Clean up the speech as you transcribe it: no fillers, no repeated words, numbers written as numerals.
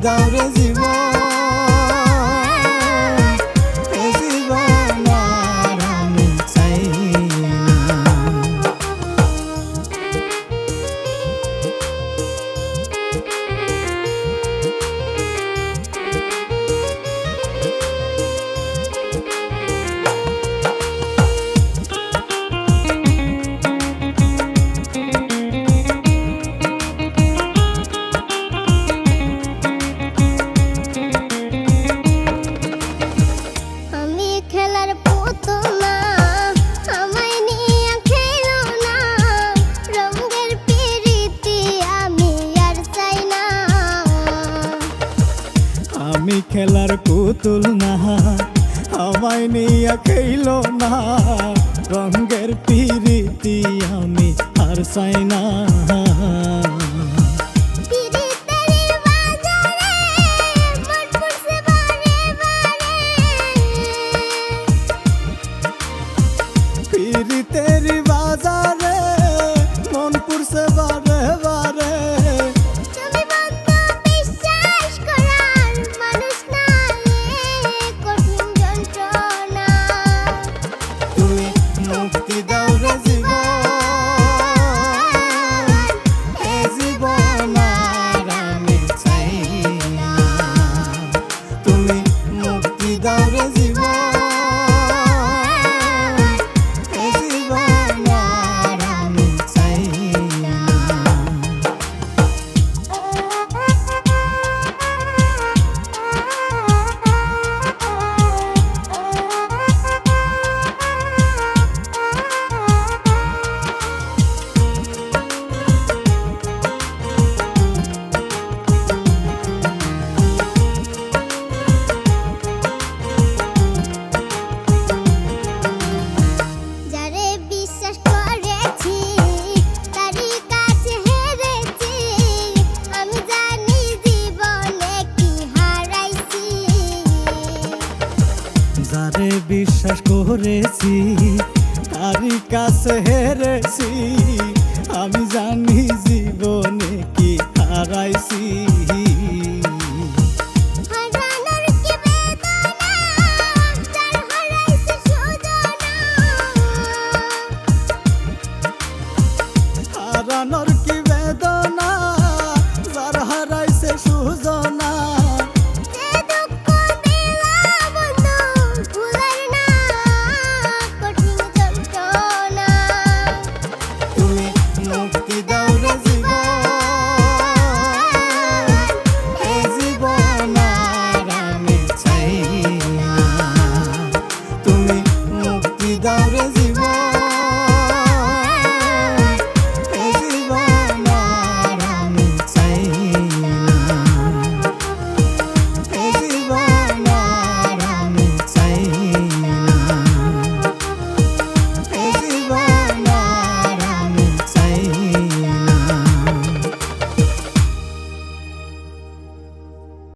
দাও রে জীবন, এ জীবন আর আমি চাই না। আমি খেলার পুতুল না, আমায় নিয়ে খেলো না, রঙের পিরিতি আমি আর চাই না। পিরিতের বাজারে মন পুরছে বারে বারে, মুক্তি দাও রে জীবন, এ জীবন আর আমি চাই না। তুমি মুক্তি দাও রে জীবন, এ জীবন আর আমি চাই না। যারে বিশ্বাস করেছি তারই কাছে হেরেছি, আমি জানি জীবনে কি হারাইছি।